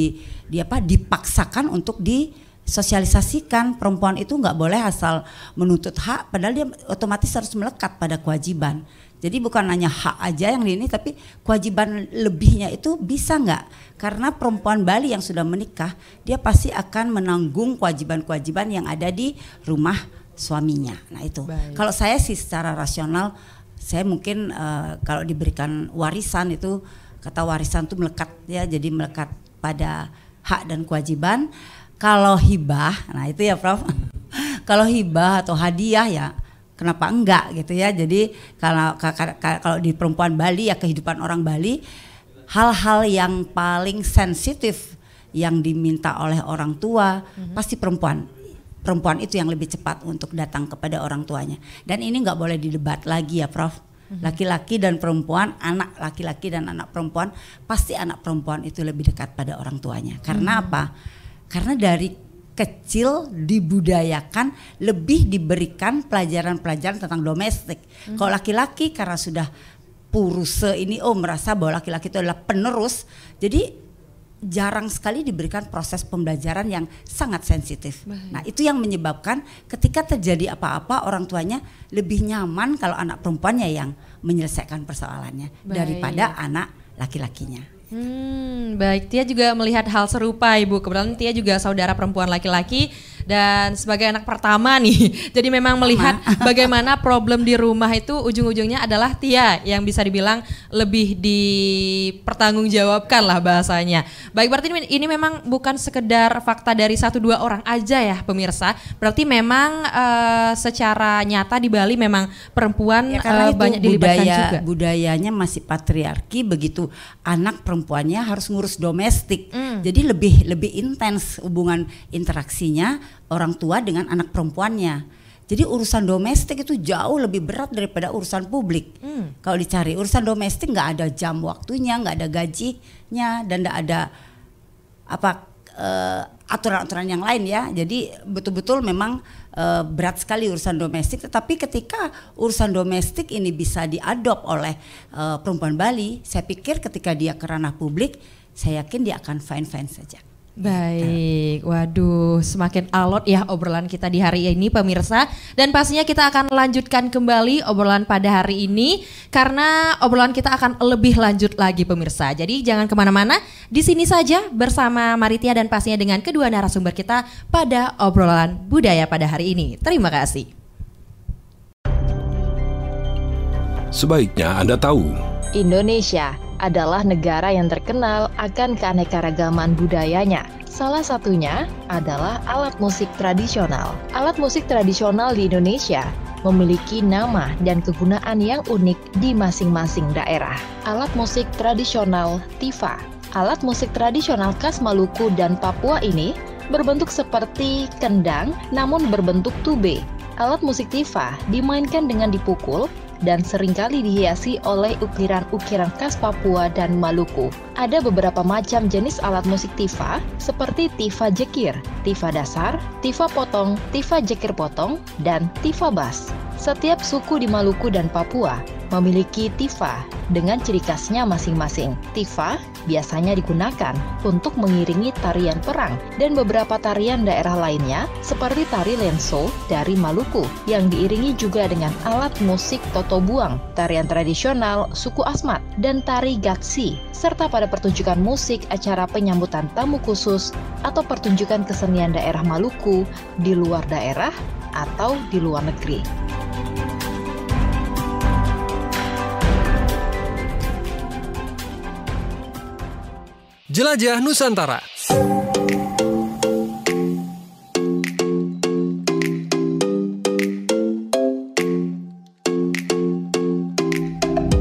dipaksakan untuk disosialisasikan. Perempuan itu nggak boleh asal menuntut hak, padahal dia otomatis harus melekat pada kewajiban. Jadi bukan hanya hak aja yang ini, tapi kewajiban lebihnya itu bisa nggak? Karena perempuan Bali yang sudah menikah, dia pasti akan menanggung kewajiban-kewajiban yang ada di rumah suaminya. Nah itu. Baik. Kalau saya sih secara rasional, saya mungkin kalau diberikan warisan itu, kata warisan itu melekat ya, jadi melekat pada hak dan kewajiban. Kalau hibah, nah itu ya Prof. Kalau hibah atau hadiah ya, kenapa enggak gitu ya. Jadi kalau di perempuan Bali ya, kehidupan orang Bali, hal-hal yang paling sensitif yang diminta oleh orang tua pasti perempuan itu yang lebih cepat untuk datang kepada orang tuanya. Dan ini enggak boleh didebat lagi ya Prof. Laki-laki dan perempuan, anak laki-laki dan anak perempuan, pasti anak perempuan itu lebih dekat pada orang tuanya. Karena apa? Karena dari kecil dibudayakan lebih diberikan pelajaran-pelajaran tentang domestik. Kalau laki-laki karena sudah puruse ini merasa bahwa laki-laki itu adalah penerus, jadi jarang sekali diberikan proses pembelajaran yang sangat sensitif. Nah itu yang menyebabkan ketika terjadi apa-apa orang tuanya lebih nyaman kalau anak perempuannya yang menyelesaikan persoalannya daripada anak laki-lakinya. Baik, Tia juga melihat hal serupa Ibu. Kebetulan Tia juga saudara perempuan laki-laki dan sebagai anak pertama nih, jadi memang melihat bagaimana problem di rumah itu ujung-ujungnya adalah Tia yang bisa dibilang lebih dipertanggungjawabkan lah bahasanya. Baik, berarti ini memang bukan sekedar fakta dari 1-2 orang aja ya pemirsa. Berarti memang secara nyata di Bali memang perempuan ya, banyak dilibatkan juga. Budayanya masih patriarki, begitu anak perempuannya harus ngurus domestik. Jadi lebih intens hubungan interaksinya orang tua dengan anak perempuannya. Jadi urusan domestik itu jauh lebih berat daripada urusan publik. Kalau dicari urusan domestik nggak ada jam waktunya, nggak ada gajinya, dan nggak ada aturan-aturan yang lain ya. Jadi betul-betul memang berat sekali urusan domestik. Tetapi ketika urusan domestik ini bisa diadop oleh perempuan Bali, saya pikir ketika dia ke ranah publik, saya yakin dia akan fine-fine saja. Baik, waduh semakin alot ya obrolan kita di hari ini pemirsa. Dan pastinya kita akan lanjutkan kembali obrolan pada hari ini karena obrolan kita akan lebih lanjut lagi pemirsa. Jadi jangan kemana-mana, di sini saja bersama Maritia dan pastinya dengan kedua narasumber kita pada obrolan budaya pada hari ini. Terima kasih. Sebaiknya Anda tahu, Indonesia adalah negara yang terkenal akan keanekaragaman budayanya. Salah satunya adalah alat musik tradisional. Alat musik tradisional di Indonesia memiliki nama dan kegunaan yang unik di masing-masing daerah. Alat musik tradisional Tifa. Alat musik tradisional khas Maluku dan Papua ini berbentuk seperti kendang namun berbentuk tube. Alat musik Tifa dimainkan dengan dipukul dan seringkali dihiasi oleh ukiran-ukiran khas Papua dan Maluku. Ada beberapa macam jenis alat musik Tifa seperti Tifa Jekir, Tifa Dasar, Tifa Potong, Tifa Jekir Potong, dan Tifa Bass. Setiap suku di Maluku dan Papua memiliki tifa dengan ciri khasnya masing-masing. Tifa biasanya digunakan untuk mengiringi tarian perang dan beberapa tarian daerah lainnya seperti tari lenso dari Maluku yang diiringi juga dengan alat musik totobuang, tarian tradisional suku Asmat, dan tari gatsi, serta pada pertunjukan musik acara penyambutan tamu khusus atau pertunjukan kesenian daerah Maluku di luar daerah atau di luar negeri. Jelajah Nusantara.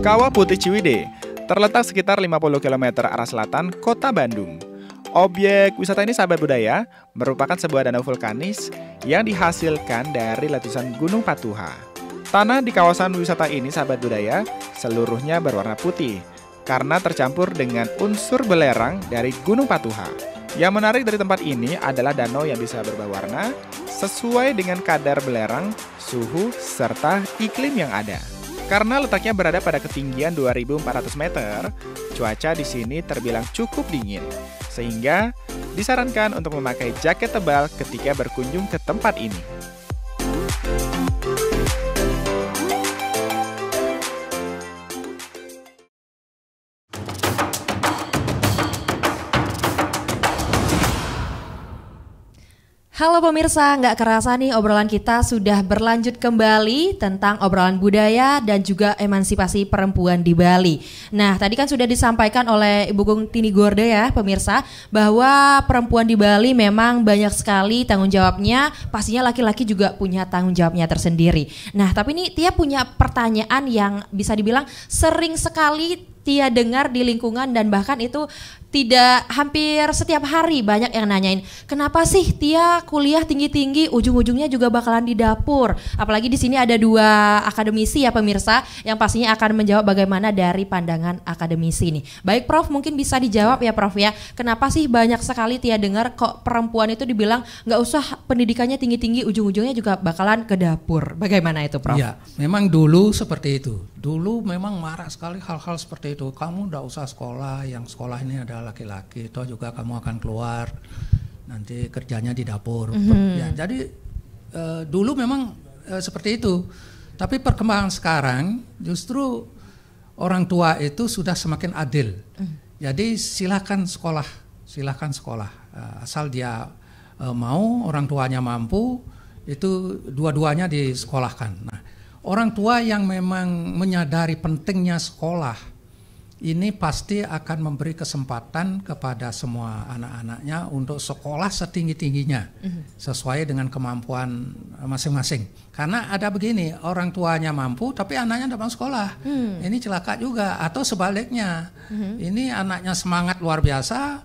Kawah Putih Ciwidey terletak sekitar 50 km arah selatan kota Bandung. Objek wisata ini, sahabat budaya, merupakan sebuah danau vulkanis yang dihasilkan dari letusan Gunung Patuha. Tanah di kawasan wisata ini, sahabat budaya, seluruhnya berwarna putih karena tercampur dengan unsur belerang dari Gunung Patuha. Yang menarik dari tempat ini adalah danau yang bisa berubah warna sesuai dengan kadar belerang, suhu, serta iklim yang ada. Karena letaknya berada pada ketinggian 2.400 meter, cuaca di sini terbilang cukup dingin, sehingga disarankan untuk memakai jaket tebal ketika berkunjung ke tempat ini. Halo pemirsa, nggak kerasa nih obrolan kita sudah berlanjut kembali tentang obrolan budaya dan juga emansipasi perempuan di Bali. Nah, tadi kan sudah disampaikan oleh Ibu Gung Tini Gorde ya pemirsa, bahwa perempuan di Bali memang banyak sekali tanggung jawabnya, pastinya laki-laki juga punya tanggung jawabnya tersendiri. Nah, tapi ini Tia punya pertanyaan yang bisa dibilang sering sekali Tia dengar di lingkungan dan bahkan itu tidak hampir setiap hari banyak yang nanyain, kenapa sih Tia kuliah tinggi-tinggi ujung-ujungnya juga bakalan di dapur? Apalagi di sini ada dua akademisi ya pemirsa yang pastinya akan menjawab bagaimana dari pandangan akademisi nih. Baik Prof, mungkin bisa dijawab ya Prof ya. Kenapa sih banyak sekali Tia dengar kok perempuan itu dibilang nggak usah pendidikannya tinggi-tinggi ujung-ujungnya juga bakalan ke dapur? Bagaimana itu Prof? Ya, memang dulu seperti itu. Dulu memang marah sekali hal-hal seperti itu. Kamu nggak usah sekolah, yang sekolah ini adalah laki-laki, toh juga kamu akan keluar nanti kerjanya di dapur. Ya, jadi dulu memang seperti itu. Tapi perkembangan sekarang justru orang tua itu sudah semakin adil. Jadi silakan sekolah, asal dia mau, orang tuanya mampu, itu dua-duanya disekolahkan. Nah, orang tua yang memang menyadari pentingnya sekolah ini pasti akan memberi kesempatan kepada semua anak-anaknya untuk sekolah setinggi-tingginya sesuai dengan kemampuan masing-masing. Karena ada begini, orang tuanya mampu tapi anaknya tidak mau sekolah. Ini celaka juga. Atau sebaliknya, ini anaknya semangat luar biasa,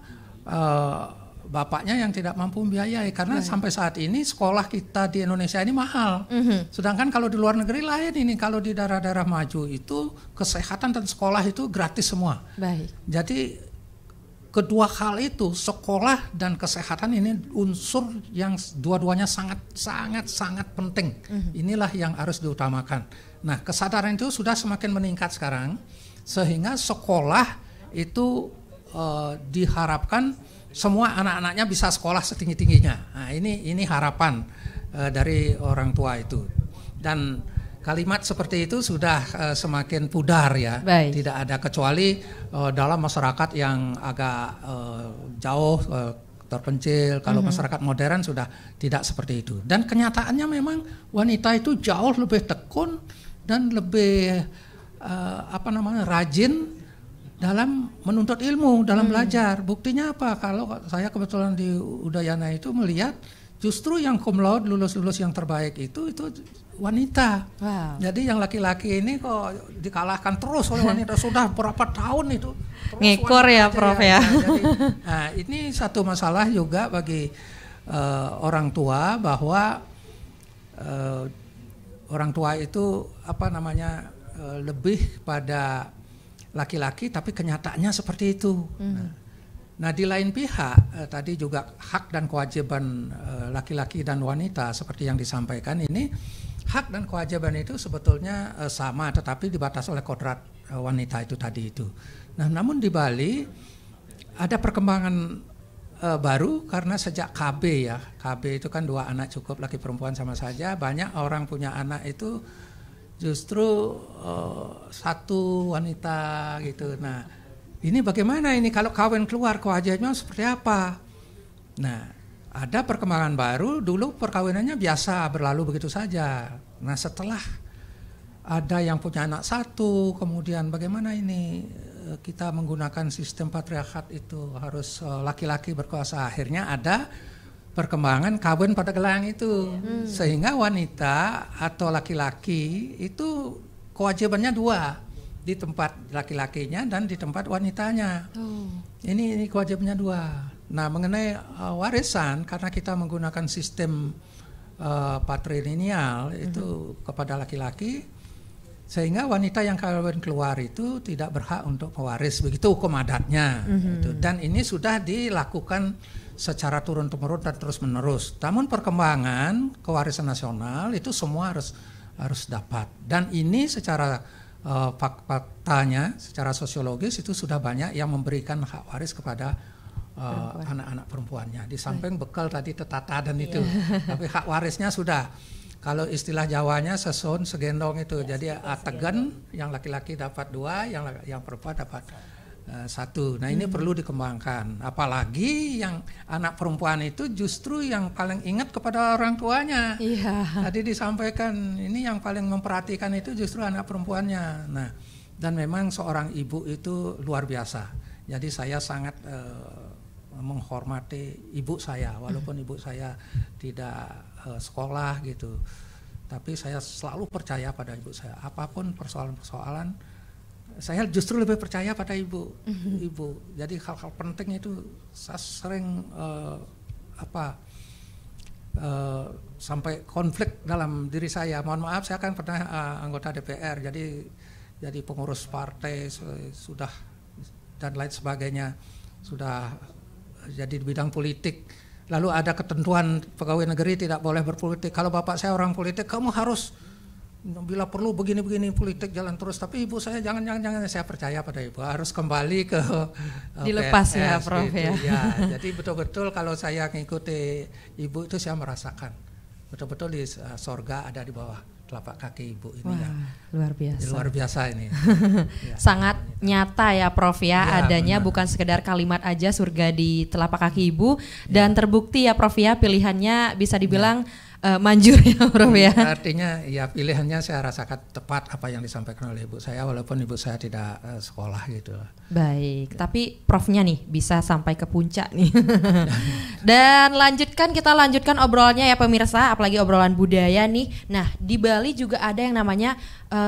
bapaknya yang tidak mampu membiayai. Karena sampai saat ini sekolah kita di Indonesia ini mahal. Sedangkan kalau di luar negeri lain ini, kalau di daerah-daerah maju itu kesehatan dan sekolah itu gratis semua. Baik. Jadi kedua hal itu, sekolah dan kesehatan ini unsur yang dua-duanya sangat penting. Inilah yang harus diutamakan. Nah, kesadaran itu sudah semakin meningkat sekarang, sehingga sekolah itu diharapkan semua anak-anaknya bisa sekolah setinggi-tingginya. Nah, ini harapan dari orang tua itu. Dan kalimat seperti itu sudah semakin pudar ya. Baik. Tidak ada kecuali dalam masyarakat yang agak jauh terpencil. Kalau masyarakat modern sudah tidak seperti itu. Dan kenyataannya memang wanita itu jauh lebih tekun dan lebih rajin dalam menuntut ilmu, dalam belajar. Buktinya apa? Kalau saya kebetulan di Udayana itu melihat justru yang cum laude, lulus-lulus yang terbaik itu wanita. Wow. Jadi yang laki-laki ini kok dikalahkan terus oleh wanita. Sudah berapa tahun itu? Ngekor ya Prof ya. Jadi, nah, ini satu masalah juga bagi orang tua, bahwa orang tua itu lebih pada laki-laki, tapi kenyataannya seperti itu. Nah di lain pihak tadi juga hak dan kewajiban laki-laki dan wanita seperti yang disampaikan ini, hak dan kewajiban itu sebetulnya sama, tetapi dibatasi oleh kodrat wanita itu tadi itu. Nah namun di Bali ada perkembangan baru karena sejak KB ya, KB itu kan 2 anak cukup, laki perempuan sama saja. Banyak orang punya anak itu justru 1 wanita gitu. Nah ini bagaimana ini kalau kawin keluar kewajibannya seperti apa? Nah, ada perkembangan baru, dulu perkawinannya biasa berlalu begitu saja. Nah, setelah ada yang punya anak 1, kemudian bagaimana ini kita menggunakan sistem patriarkat itu harus laki-laki berkuasa. Akhirnya ada perkembangan kawin pada gelang itu. Sehingga wanita atau laki-laki itu kewajibannya 2. Di tempat laki-lakinya dan di tempat wanitanya. Ini kewajibannya 2. Nah mengenai warisan, karena kita menggunakan sistem patrilineal itu kepada laki-laki, sehingga wanita yang kawin keluar itu tidak berhak untuk mewaris, begitu hukum adatnya. Gitu. Dan ini sudah dilakukan secara turun-temurun dan terus-menerus. Namun perkembangan kewarisan nasional itu semua harus dapat. Dan ini secara faktanya secara sosiologis itu sudah banyak yang memberikan hak waris kepada anak-anak perempuannya. Di samping bekal tadi tetata dan itu, tapi hak warisnya sudah. Kalau istilah Jawanya sesun segendong itu, jadi ategen yang laki-laki dapat 2, yang perempuan dapat 1. Nah ini perlu dikembangkan. Apalagi yang anak perempuan itu justru yang paling ingat kepada orang tuanya. Tadi disampaikan ini yang paling memperhatikan itu justru anak perempuannya. Nah dan memang seorang ibu itu luar biasa. Jadi saya sangat menghormati ibu saya, walaupun ibu saya tidak sekolah gitu. Tapi saya selalu percaya pada ibu saya. Apapun persoalan-persoalan, saya justru lebih percaya pada ibu. Jadi hal-hal penting itu saya sering sampai konflik dalam diri saya. Mohon maaf, saya kan pernah anggota DPR, jadi pengurus partai sudah dan lain sebagainya, sudah jadi di bidang politik. Lalu ada ketentuan pegawai negeri tidak boleh berpolitik. Kalau bapak saya orang politik, kamu harus bila perlu begini-begini politik jalan terus. Tapi ibu saya jangan saya percaya pada ibu, harus kembali ke dilepas PNS, ya Prof gitu. ya. Jadi betul-betul kalau saya mengikuti ibu itu saya merasakan betul-betul di sorga ada di bawah telapak kaki ibu ini. Wah, luar biasa. Luar biasa ini. Sangat nyata ya Prof ya, adanya benar. bukan sekedar kalimat aja surga di telapak kaki ibu, dan terbukti ya Prof ya, pilihannya bisa dibilang manjur ya Prof ya. Artinya ya pilihannya saya rasakan tepat apa yang disampaikan oleh ibu saya, walaupun ibu saya tidak sekolah gitu. Baik, tapi Profnya nih bisa sampai ke puncak nih. Dan kita lanjutkan obrolannya ya pemirsa, apalagi obrolan budaya nih. Nah di Bali juga ada yang namanya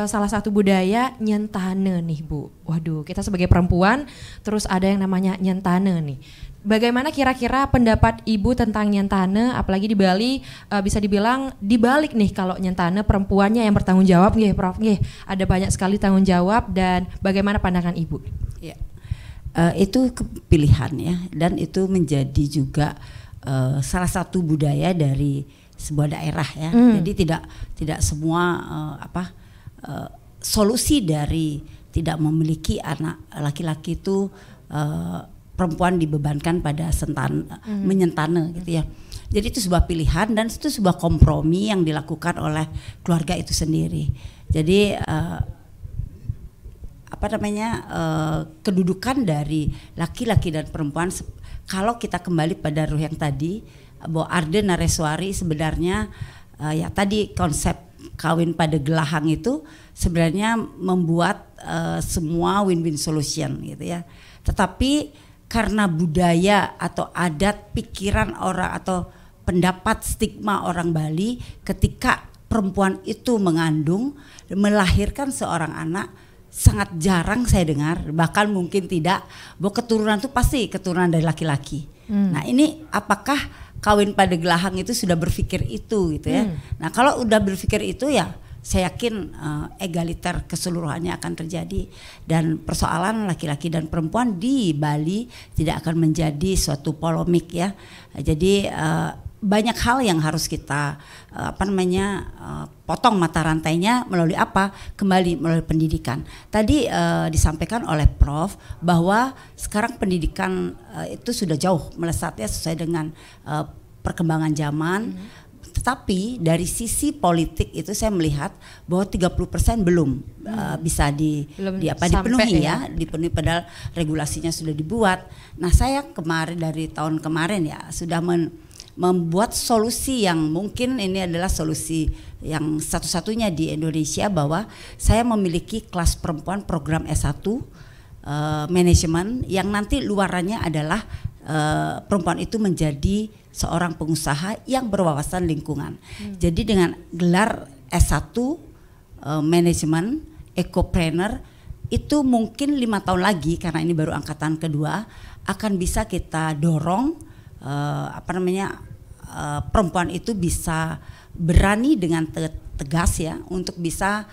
salah satu budaya nyentane nih Bu. Waduh, kita sebagai perempuan terus ada yang namanya nyentane nih. Bagaimana kira-kira pendapat Ibu tentang nyentane, apalagi di Bali bisa dibilang dibalik nih kalau nyentane perempuannya yang bertanggung jawab nggih Prof nggih. Ada banyak sekali tanggung jawab, dan bagaimana pandangan Ibu? Ya. Itu pilihan ya, dan itu menjadi juga salah satu budaya dari sebuah daerah ya. Jadi tidak semua solusi dari tidak memiliki anak laki-laki itu perempuan dibebankan pada menyentane gitu ya. Jadi itu sebuah pilihan dan itu sebuah kompromi yang dilakukan oleh keluarga itu sendiri. Jadi kedudukan dari laki-laki dan perempuan, kalau kita kembali pada ruh yang tadi bahwa Arde Nareswari sebenarnya ya tadi konsep kawin pada gelahang itu sebenarnya membuat semua win-win solution gitu ya. Tetapi karena budaya atau adat, pikiran orang atau pendapat stigma orang Bali, ketika perempuan itu mengandung, melahirkan seorang anak, sangat jarang saya dengar, bahkan mungkin tidak, bahwa keturunan itu pasti keturunan dari laki-laki. Nah ini apakah kawin pada gelahang itu sudah berpikir itu gitu ya? Nah kalau udah berpikir itu ya saya yakin egaliter keseluruhannya akan terjadi, dan persoalan laki-laki dan perempuan di Bali tidak akan menjadi suatu polemik ya. Jadi banyak hal yang harus kita potong mata rantainya melalui apa? Kembali melalui pendidikan. Tadi disampaikan oleh Prof bahwa sekarang pendidikan itu sudah jauh melesat ya sesuai dengan perkembangan zaman. Tetapi dari sisi politik itu saya melihat bahwa 30% belum bisa dipenuhi ya, dipenuhi padahal regulasinya sudah dibuat. Nah, saya dari tahun kemarin ya sudah membuat solusi yang mungkin ini adalah solusi yang satu-satunya di Indonesia, bahwa saya memiliki kelas perempuan program S1 manajemen yang nanti luarannya adalah perempuan itu menjadi seorang pengusaha yang berwawasan lingkungan. Jadi dengan gelar S1 manajemen ekopreneur itu mungkin 5 tahun lagi, karena ini baru angkatan kedua, akan bisa kita dorong perempuan itu bisa berani dengan tegas ya untuk bisa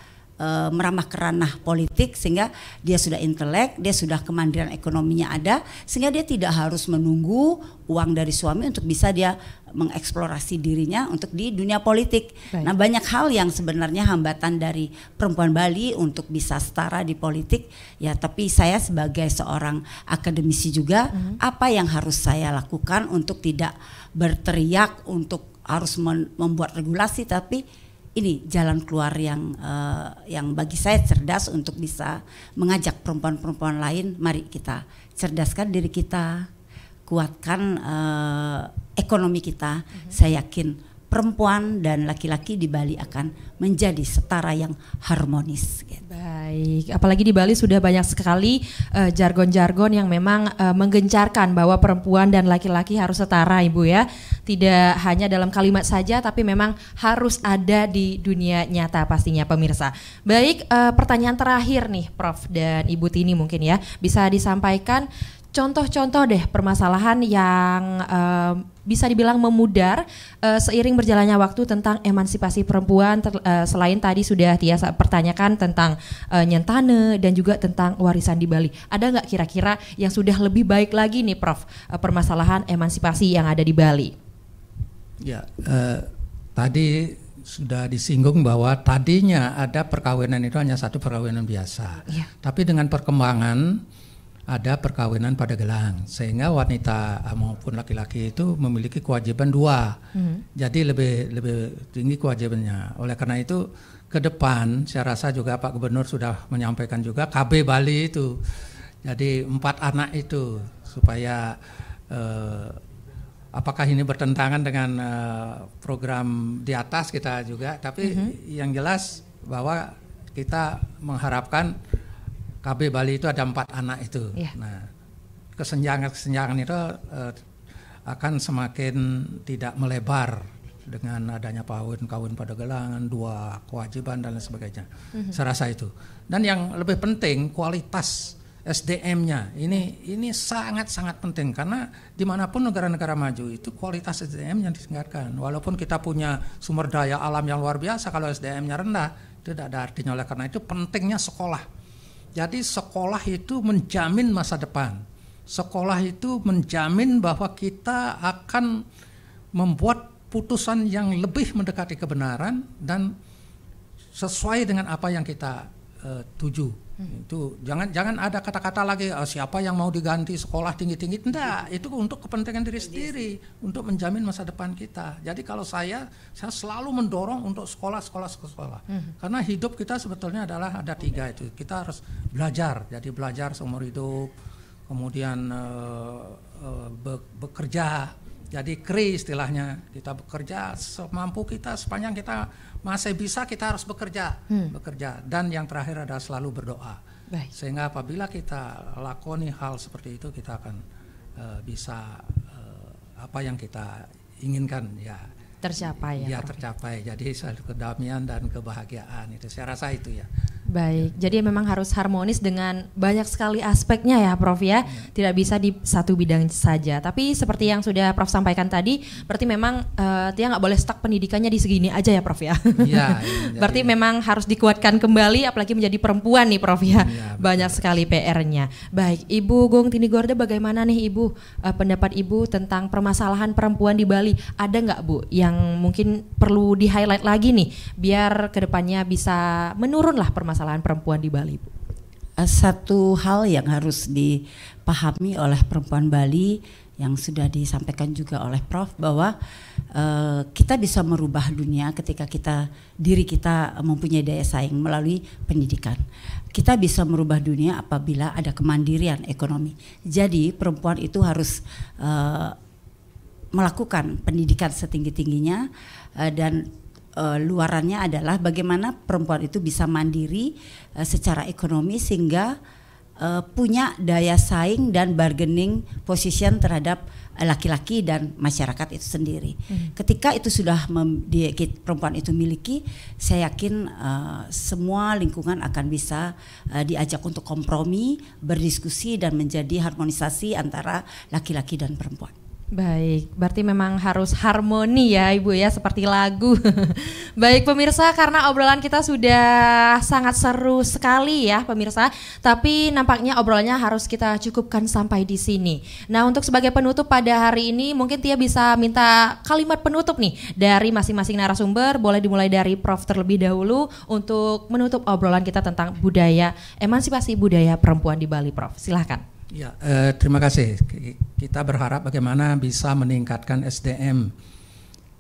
merambah ke ranah politik, sehingga dia sudah intelek, dia sudah kemandirian ekonominya ada, sehingga dia tidak harus menunggu uang dari suami untuk bisa dia mengeksplorasi dirinya untuk di dunia politik. Baik. Nah, banyak hal yang sebenarnya hambatan dari perempuan Bali untuk bisa setara di politik ya, tapi saya sebagai seorang akademisi juga apa yang harus saya lakukan untuk tidak berteriak untuk harus membuat regulasi, tapi ini jalan keluar yang bagi saya cerdas untuk bisa mengajak perempuan-perempuan lain, mari kita cerdaskan diri kita, kuatkan ekonomi kita. Saya yakin perempuan dan laki-laki di Bali akan menjadi setara yang harmonis. Gitu. Baik, apalagi di Bali sudah banyak sekali jargon-jargon yang memang menggencarkan bahwa perempuan dan laki-laki harus setara, Ibu ya. Tidak hanya dalam kalimat saja, tapi memang harus ada di dunia nyata pastinya pemirsa. Baik, pertanyaan terakhir nih Prof dan Ibu Tini mungkin ya, bisa disampaikan contoh-contoh deh permasalahan yang bisa dibilang memudar seiring berjalannya waktu tentang emansipasi perempuan, selain tadi sudah Tia pertanyakan tentang nyentane dan juga tentang warisan di Bali. Ada nggak kira-kira yang sudah lebih baik lagi nih Prof, permasalahan emansipasi yang ada di Bali? Ya, tadi sudah disinggung bahwa tadinya ada perkawinan itu hanya satu perkawinan biasa, tapi dengan perkembangan ada perkawinan pada gelang, sehingga wanita maupun laki-laki itu memiliki kewajiban dua. Jadi lebih tinggi kewajibannya. Oleh karena itu ke depan saya rasa juga Pak Gubernur sudah menyampaikan juga KB Bali itu. Jadi 4 anak itu supaya apakah ini bertentangan dengan program di atas kita juga, tapi yang jelas bahwa kita mengharapkan KB Bali itu ada 4 anak itu. Nah, kesenjangan itu akan semakin tidak melebar dengan adanya kawin pada gelangan, 2 kewajiban dan lain sebagainya. Saya rasa itu. Dan yang lebih penting kualitas SDM-nya ini sangat-sangat penting, karena dimanapun negara-negara maju itu kualitas SDM yang ditingkatkan. Walaupun kita punya sumber daya alam yang luar biasa, kalau SDM-nya rendah itu tidak ada artinya. Oleh karena itu pentingnya sekolah. Jadi sekolah itu menjamin masa depan. Sekolah itu menjamin bahwa kita akan membuat putusan yang lebih mendekati kebenaran dan sesuai dengan apa yang kita tuju. Itu jangan ada kata-kata lagi siapa yang mau diganti sekolah tinggi-tinggi. Enggak, itu untuk kepentingan diri sendiri, untuk menjamin masa depan kita. Jadi kalau saya selalu mendorong untuk sekolah. Karena hidup kita sebetulnya adalah ada 3 itu. Kita harus belajar. Jadi belajar seumur hidup, kemudian bekerja. Jadi KRI istilahnya, kita bekerja semampu kita, sepanjang kita masih bisa kita harus bekerja. Dan yang terakhir adalah selalu berdoa. Baik. Sehingga apabila kita lakoni hal seperti itu, kita akan bisa apa yang kita inginkan ya tercapai ya tercapai. Jadi kedamaian dan kebahagiaan itu saya rasa itu ya. Baik, jadi memang harus harmonis dengan banyak sekali aspeknya ya Prof ya, tidak bisa di satu bidang saja. Tapi seperti yang sudah Prof sampaikan tadi, berarti memang Tia nggak boleh stuck pendidikannya di segini aja ya Prof ya. Iya. Berarti memang harus dikuatkan kembali, apalagi menjadi perempuan nih Prof ya. Banyak sekali PR-nya. Baik, Ibu Gung Tini Gorda, bagaimana nih Ibu pendapat Ibu tentang permasalahan perempuan di Bali? Ada nggak Bu yang mungkin perlu di-highlight lagi nih, biar kedepannya bisa menurunlah permasalahan perempuan di Bali, Bu? Satu hal yang harus dipahami oleh perempuan Bali yang sudah disampaikan juga oleh Prof bahwa kita bisa merubah dunia ketika diri kita mempunyai daya saing melalui pendidikan. Kita bisa merubah dunia apabila ada kemandirian ekonomi. Jadi perempuan itu harus melakukan pendidikan setinggi-tingginya dan luarannya adalah bagaimana perempuan itu bisa mandiri secara ekonomi sehingga punya daya saing dan bargaining position terhadap laki-laki dan masyarakat itu sendiri. Ketika itu sudah perempuan itu miliki, saya yakin semua lingkungan akan bisa diajak untuk kompromi, berdiskusi dan menjadi harmonisasi antara laki-laki dan perempuan. Baik, berarti memang harus harmoni ya Ibu ya, seperti lagu. Baik pemirsa, karena obrolan kita sudah sangat seru sekali ya pemirsa, tapi nampaknya obrolannya harus kita cukupkan sampai di sini. Nah, untuk sebagai penutup pada hari ini mungkin Tia bisa minta kalimat penutup nih dari masing-masing narasumber. Boleh dimulai dari Prof terlebih dahulu untuk menutup obrolan kita tentang budaya, emansipasi budaya perempuan di Bali, Prof. Silahkan. Ya, terima kasih. Kita berharap bagaimana bisa meningkatkan SDM,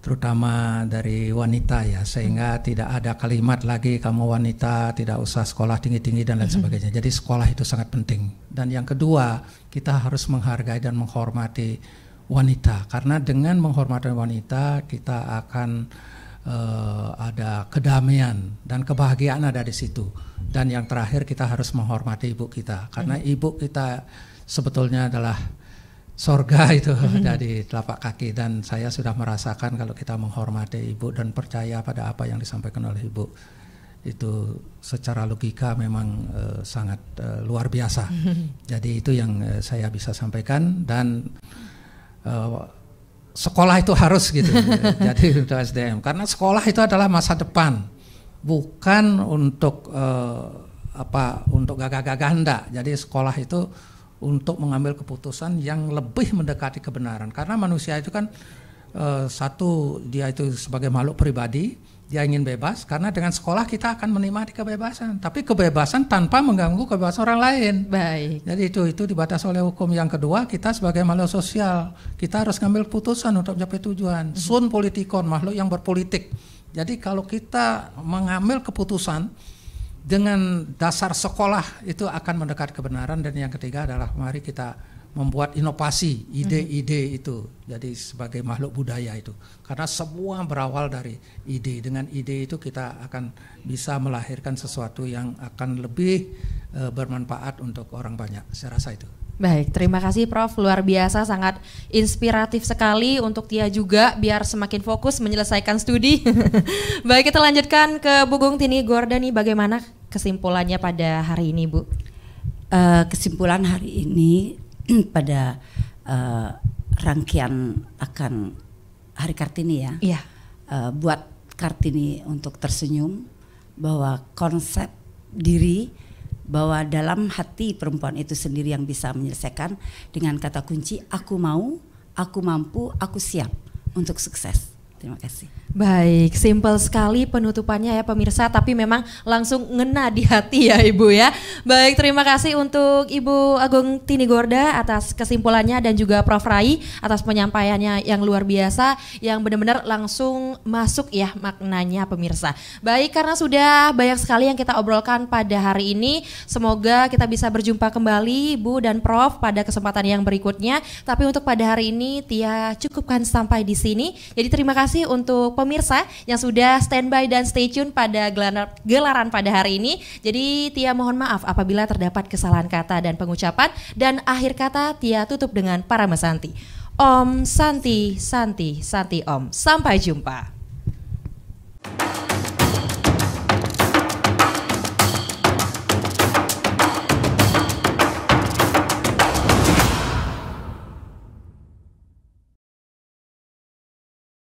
terutama dari wanita ya, sehingga tidak ada kalimat lagi kamu wanita tidak usah sekolah tinggi-tinggi dan lain sebagainya. Jadi sekolah itu sangat penting. Dan yang kedua, kita harus menghargai dan menghormati wanita, karena dengan menghormati wanita kita akan ada kedamaian dan kebahagiaan ada di situ. Dan yang terakhir, kita harus menghormati ibu kita, karena ibu kita sebetulnya adalah sorga itu dari telapak kaki. Dan saya sudah merasakan kalau kita menghormati ibu dan percaya pada apa yang disampaikan oleh ibu, itu secara logika memang sangat luar biasa. Jadi itu yang saya bisa sampaikan. Dan sekolah itu harus gitu. Jadi untuk SDM, karena sekolah itu adalah masa depan, bukan untuk untuk gagah-gagah enggak. Jadi sekolah itu untuk mengambil keputusan yang lebih mendekati kebenaran, karena manusia itu kan satu, dia itu sebagai makhluk pribadi, dia ingin bebas, karena dengan sekolah kita akan menikmati kebebasan, tapi kebebasan tanpa mengganggu kebebasan orang lain. Baik. Jadi itu dibatasi oleh hukum. Yang kedua, kita sebagai makhluk sosial, kita harus ngambil putusan untuk mencapai tujuan. Sun politikon, makhluk yang berpolitik. Jadi kalau kita mengambil keputusan dengan dasar sekolah, itu akan mendekat kebenaran. Dan yang ketiga adalah mari kita membuat inovasi, ide-ide itu. Jadi sebagai makhluk budaya itu, karena semua berawal dari ide. Dengan ide itu kita akan bisa melahirkan sesuatu yang akan lebih bermanfaat untuk orang banyak. Saya rasa itu. Baik, terima kasih Prof, luar biasa, sangat inspiratif sekali untuk Tia juga biar semakin fokus menyelesaikan studi. Baik, kita lanjutkan ke Bu Gung Tini Gorda nih, bagaimana kesimpulannya pada hari ini Bu? Kesimpulan hari ini pada rangkaian akan Hari Kartini ya. Iya. Buat Kartini untuk tersenyum, bahwa konsep diri, bahwa dalam hati perempuan itu sendiri yang bisa menyelesaikan dengan kata kunci aku mau, aku mampu, aku siap untuk sukses. Terima kasih. Baik, simpel sekali penutupannya ya pemirsa, tapi memang langsung ngena di hati ya Ibu ya. Baik, terima kasih untuk Ibu Agung Tini Gorda atas kesimpulannya, dan juga Prof Rai atas penyampaiannya yang luar biasa, yang benar-benar langsung masuk ya maknanya pemirsa. Baik, karena sudah banyak sekali yang kita obrolkan pada hari ini, semoga kita bisa berjumpa kembali Bu dan Prof pada kesempatan yang berikutnya. Tapi untuk pada hari ini Tia cukupkan sampai di sini. Jadi terima kasih untuk pemirsa yang sudah standby dan stay tune pada gelaran pada hari ini. Jadi Tia mohon maaf apabila terdapat kesalahan kata dan pengucapan. Dan akhir kata Tia tutup dengan Paramasanti. Om Santi Santi Santi Om. Sampai jumpa.